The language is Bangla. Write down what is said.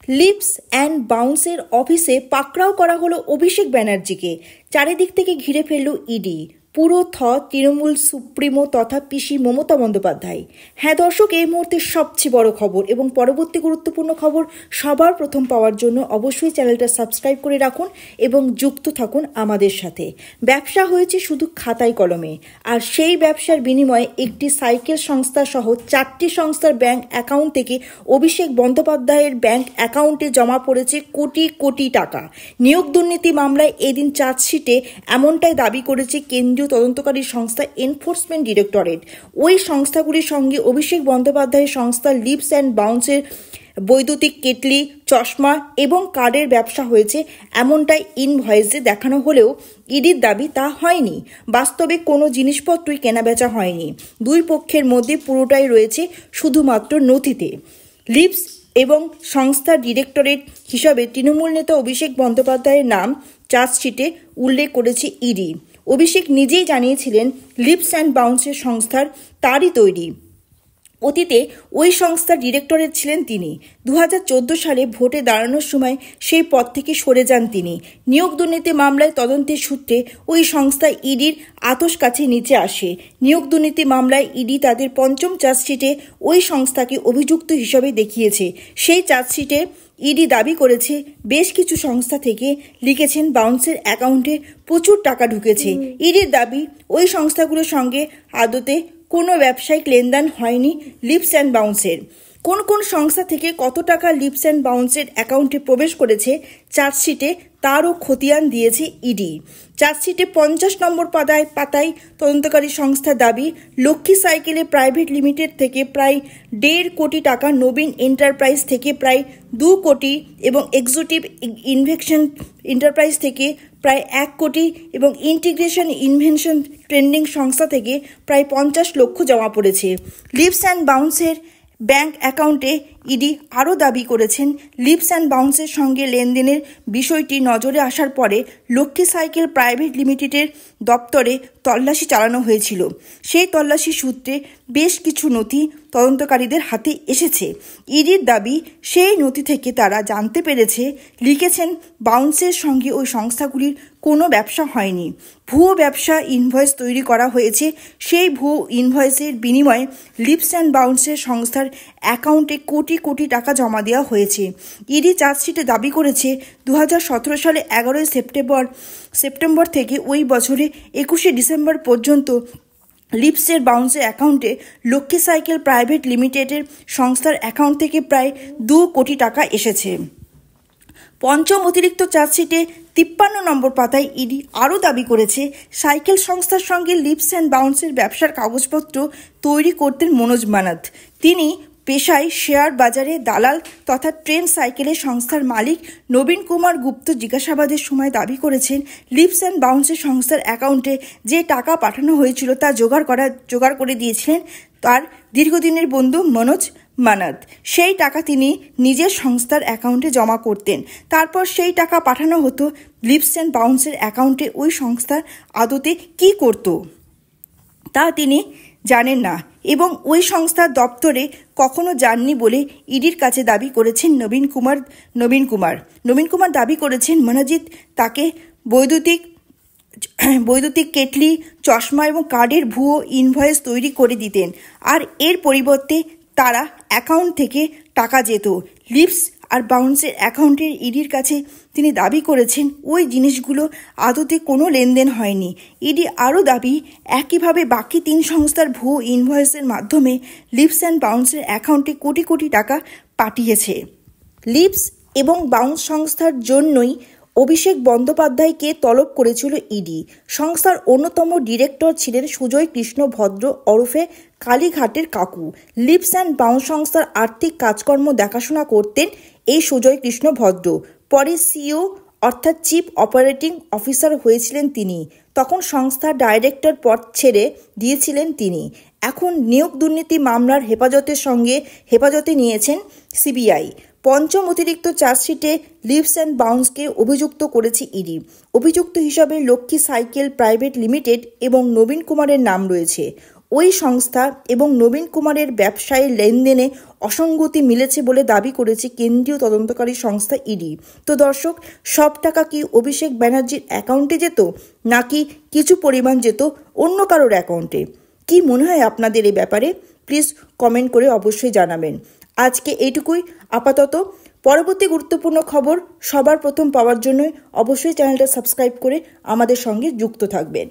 লিপস অ্যান্ড বাউন্সের অফিসে পাকড়াও করা হলো অভিষেক ব্যানার্জিকে। চারিদিক থেকে ঘিরে ফেলল ইডি। পুরো তৃণমূল সুপ্রিমো তথা পিসি মমতা বন্দ্যোপাধ্যায়। হ্যাঁ দর্শক, এই মুহূর্তে সবচেয়ে বড় খবর এবং পরবর্তী গুরুত্বপূর্ণ খবর সবার প্রথম পাওয়ার জন্য অবশ্যই চ্যানেলটা সাবস্ক্রাইব করে রাখুন এবং যুক্ত থাকুন আমাদের সাথে। ব্যবসা হয়েছে শুধু খাতায় কলমে, আর সেই ব্যবসার বিনিময়ে একটি সাইকেল সংস্থা সহ 4টি সংস্থার ব্যাংক অ্যাকাউন্ট থেকে অভিষেক বন্দ্যোপাধ্যায়ের ব্যাংক অ্যাকাউন্টে জমা পড়েছে কোটি কোটি টাকা। নিয়োগ দুর্নীতি মামলায় এদিন চার্জশিটে এমনটাই দাবি করেছে কেন্দ্রীয় তদন্তকারী সংস্থা এনফোর্সমেন্ট ডিরেক্টরেট। ওই সংস্থাগুলির সঙ্গে অভিষেক বন্দ্যোপাধ্যায়ের সংস্থা লিপস অ্যান্ড বাউন্সের বৈদ্যুতিক কেটলি, চশমা এবং কার্ডের ব্যবসা হয়েছে এমনটাই ইনভয়েসে দেখানো হলেও ইডির দাবি তা হয়নি। বাস্তবে কোনো জিনিসপত্রই কেনাবেচা হয়নি। দুই পক্ষের মধ্যে পুরোটাই রয়েছে শুধুমাত্র নথিতে। লিপস এবং সংস্থার ডিরেক্টরেট হিসাবে তৃণমূল নেতা অভিষেক বন্দ্যোপাধ্যায়ের নাম চার্জশিটে উল্লেখ করেছে ইডি। অভিষেক নিজেই জানিয়েছিলেন লিপস অ্যান্ড বাউন্সের সংস্থার তারই তৈরি। অতীতে ওই সংস্থার ডিরেক্টরেট ছিলেন তিনি। 2014 সালে ভোটে দাঁড়ানোর সময় সেই পদ থেকে সরে যান তিনি। নিয়োগ দুর্নীতি মামলায় তদন্তের সূত্রে ওই সংস্থা ইডির আতস কাছে নিচে আসে। নিয়োগ দুর্নীতি মামলায় ইডি তাদের পঞ্চম চার্জশিটে ওই সংস্থাকে অভিযুক্ত হিসেবে দেখিয়েছে। সেই চার্জশিটে ইডি দাবি করেছে বেশ কিছু সংস্থা থেকে লিখেছেন বাউন্সের অ্যাকাউন্টে প্রচুর টাকা ঢুকেছে। ইডির দাবি ওই সংস্থাগুলোর সঙ্গে আদতে কোনো ব্যবসায়িক লেনদেন হয়নি লিপস অ্যান্ড বাউন্সের। কোন কোন সংস্থা থেকে কত টাকা লিপস অ্যান্ড বাউন্সের অ্যাকাউন্টে প্রবেশ করেছে চার্জশিটে তারও খতিয়ান দিয়েছে ইডি। চার্জশিটে 50 নম্বর পাতায় তদন্তকারী সংস্থার দাবি, লক্ষ্মী সাইকেলে প্রাইভেট লিমিটেড থেকে প্রায় 1.5 কোটি টাকা, নবীন এন্টারপ্রাইজ থেকে প্রায় 2 কোটি এবং এক্সিকিউটিভ ইনভেনশন এন্টারপ্রাইজ থেকে প্রায় 1 কোটি এবং ইন্টিগ্রেশন ইনভেনশন ট্রেন্ডিং সংস্থা থেকে প্রায় 50 লক্ষ জমা পড়েছে। লিপস অ্যান্ড বাউন্সের ব্যাংক অ্যাকাউন্টে ইডি আরও দাবি করেছেন লিপস অ্যান্ড বাউন্সের সঙ্গে লেনদেনের বিষয়টি নজরে আসার পরে লক্ষ্মী সাইকেল প্রাইভেট লিমিটেডের দপ্তরে তল্লাশি চালানো হয়েছিল। সেই তল্লাশি সূত্রে বেশ কিছু নথি তদন্তকারীদের হাতে এসেছে। ইডির দাবি, সেই নথি থেকে তারা জানতে পেরেছে লিখেছেন বাউন্সের সঙ্গে ওই সংস্থাগুলির কোনো ব্যবসা হয়নি। ভুয়ো ব্যবসা ইনভয়েস তৈরি করা হয়েছে। সেই ভুয়ো ইনভয়েসের বিনিময়ে লিপস অ্যান্ড বাউন্সের সংস্থার অ্যাকাউন্টে কোটি কোটি টাকা জমা দেওয়া হয়েছে। ইডি চার্জশিটে দাবি করেছে 2017 সালে 11 সেপ্টেম্বর থেকে ওই বছরে 21 ডিসেম্বর পর্যন্ত লিপসের বাউন্সের অ্যাকাউন্টে লক্ষ্মী সাইকেল প্রাইভেট লিমিটেডের সংস্থার অ্যাকাউন্ট থেকে প্রায় 2 কোটি টাকা এসেছে। পঞ্চম অতিরিক্ত চার্জশিটে 53 নম্বর পাতায় ইডি আরও দাবি করেছে সাইকেল সংস্থার সঙ্গে লিপস অ্যান্ড বাউন্সের ব্যবসার কাগজপত্র তৈরি করতেন মনোজ মানাত। তিনি পেশায় শেয়ার বাজারে দালাল তথা ট্রেন সাইকেলের সংস্থার মালিক। নবীন কুমার গুপ্ত জিজ্ঞাসাবাদের সময় দাবি করেছেন লিপস অ্যান্ড বাউন্সের সংস্থার অ্যাকাউন্টে যে টাকা পাঠানো হয়েছিল তা জোগাড় করে দিয়েছিলেন তার দীর্ঘদিনের বন্ধু মনোজ মানাত। সেই টাকা তিনি নিজের সংস্থার অ্যাকাউন্টে জমা করতেন। তারপর সেই টাকা পাঠানো হতো লিপস অ্যান্ড বাউন্সের অ্যাকাউন্টে। ওই সংস্থা আদতে কি করত তা তিনি জানেন না এবং ওই সংস্থার দপ্তরে কখনো যাননি বলে ইডির কাছে দাবি করেছেন নবীন কুমার দাবি করেছেন মনোজিৎ তাকে বৈদ্যুতিক কেটলি, চশমা এবং কার্ডের ভুয়ো ইনভয়েস তৈরি করে দিতেন, আর এর পরিবর্তে তারা অ্যাকাউন্ট থেকে টাকা যেত লিপস আর বাউন্সের অ্যাকাউন্টের। ইডির কাছে তিনি দাবি করেছেন ওই জিনিসগুলো আদতে কোনো লেনদেন হয়নি। ইডি আরও দাবি, একইভাবে বাকি 3 সংস্থার ভুয়ো ইনভয়েসের মাধ্যমে লিপস অ্যান্ড বাউন্সের অ্যাকাউন্টে কোটি কোটি টাকা পাঠিয়েছে। লিপস এবং বাউন্স সংস্থার জন্যই অভিষেক বন্দ্যোপাধ্যায়কে তলব করেছিল ইডি। সংস্থার অন্যতম ডিরেক্টর ছিলেন সুজয় কৃষ্ণ ভদ্র ওরফে কালীঘাটের কাকু। লিপস অ্যান্ড বাউন্স সংস্থার আর্থিক কাজকর্ম দেখাশোনা করতেন এই সুজয় কৃষ্ণ ভদ্র। পরে সিইও অর্থাৎ চিফ অপারেটিং অফিসার হয়েছিলেন তিনি। তখন সংস্থার ডাইরেক্টর পদ ছেড়ে দিয়েছিলেন তিনি। এখন নিয়োগ দুর্নীতি মামলার হেফাজতে নিয়েছেন সিবিআই। পঞ্চম অতিরিক্ত চার্জশিটে লিপস অ্যান্ড বাউন্সকে অভিযুক্ত করেছে ইডি। অভিযুক্ত হিসাবে লক্ষ্মী সাইকেল প্রাইভেট লিমিটেড এবং নবীন কুমারের নাম রয়েছে। ওই সংস্থা এবং নবীন কুমারের ব্যবসায়ী লেনদেনে অসঙ্গতি মিলেছে বলে দাবি করেছে কেন্দ্রীয় তদন্তকারী সংস্থা ইডি। তো দর্শক, সব টাকা কি অভিষেক ব্যানার্জির অ্যাকাউন্টে যেত, নাকি কিছু পরিমাণ যেত অন্য কারোর অ্যাকাউন্টে? কি মনে হয় আপনাদের এই ব্যাপারে? প্লিজ কমেন্ট করে অবশ্যই জানাবেন। আজকে এইটুকুই আপাতত। পরবর্তী গুরুত্বপূর্ণ খবর সবার প্রথম পাওয়ার জন্য অবশ্যই চ্যানেলটা সাবস্ক্রাইব করে আমাদের সঙ্গে যুক্ত থাকবেন।